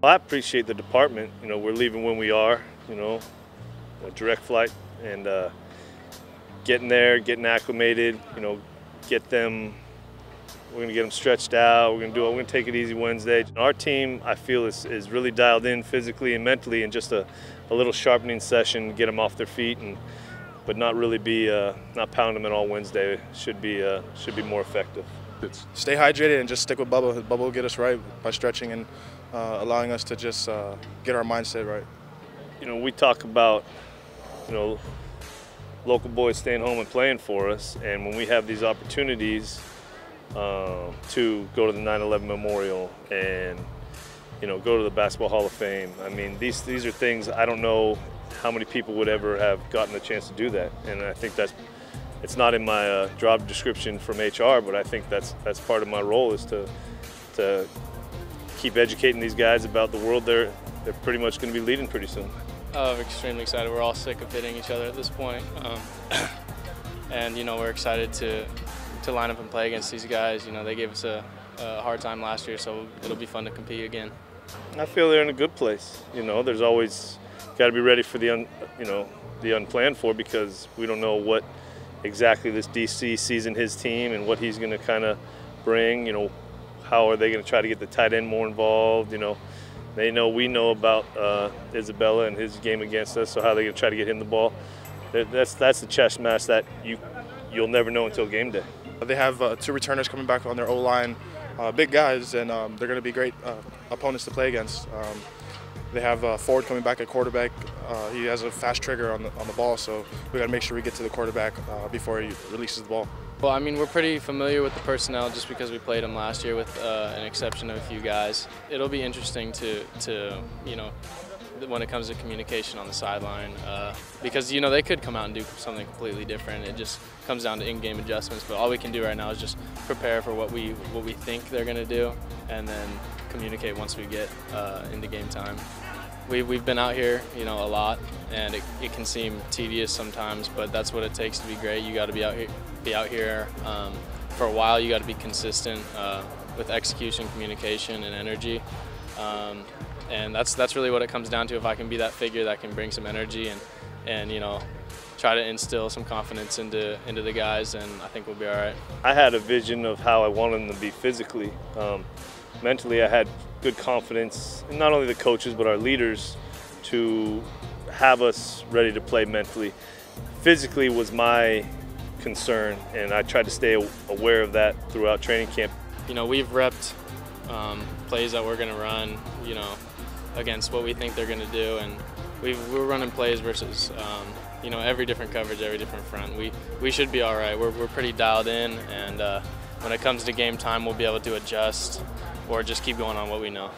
I appreciate the department. You know, we're leaving when we are, you know, a direct flight, and getting there, getting acclimated, you know, we're going to get them stretched out. We're going to take it easy Wednesday. Our team, I feel, is really dialed in physically and mentally, and just a little sharpening session, get them off their feet, but not really not pound them in all Wednesday. Should be more effective. Stay hydrated and just stick with Bubba. Bubba will get us right by stretching and allowing us to just get our mindset right. You know, we talk about, you know, local boys staying home and playing for us, and when we have these opportunities to go to the 9/11 Memorial and, you know, go to the Basketball Hall of Fame. I mean, these are things I don't know how many people would ever have gotten a chance to do that, and I think it's not in my job description from HR, but I think that's part of my role, is to keep educating these guys about the world they're pretty much going to be leading pretty soon. I'm extremely excited. We're all sick of hitting each other at this point, and you know, we're excited to line up and play against these guys. You know, they gave us a hard time last year, so it'll be fun to compete again. I feel they're in a good place. You know, there's always got to be ready for the unplanned for, because we don't know what exactly this DC sees in his team and what he's going to kind of bring. You know, how are they going to try to get the tight end more involved? You know, we know about Isabella and his game against us, so how are they going to try to get him the ball? That's the chess match that you'll never know until game day. They have two returners coming back on their O-line, big guys, and they're going to be great opponents to play against. They have Ford coming back at quarterback. He has a fast trigger on the ball, so we got to make sure we get to the quarterback before he releases the ball. Well, I mean, we're pretty familiar with the personnel just because we played them last year, with an exception of a few guys. It'll be interesting to you know, when it comes to communication on the sideline, because, you know, they could come out and do something completely different. It just comes down to in-game adjustments, but all we can do right now is just prepare for what we think they're going to do, and then communicate once we get into game time. We've been out here, you know, a lot, and it can seem tedious sometimes, but that's what it takes to be great. You got to be out here for a while. You got to be consistent with execution, communication, and energy. And that's really what it comes down to. If I can be that figure that can bring some energy and you know, try to instill some confidence into the guys, and I think we'll be all right. I had a vision of how I wanted them to be physically. Mentally, I had good confidence in not only the coaches but our leaders to have us ready to play mentally. Physically was my concern, and I tried to stay aware of that throughout training camp. You know, we've repped plays that we're going to run, you know, against what we think they're going to do, and we're running plays versus you know, every different coverage, every different front. We should be all right. We're pretty dialed in, and when it comes to game time, we'll be able to adjust or just keep going on what we know.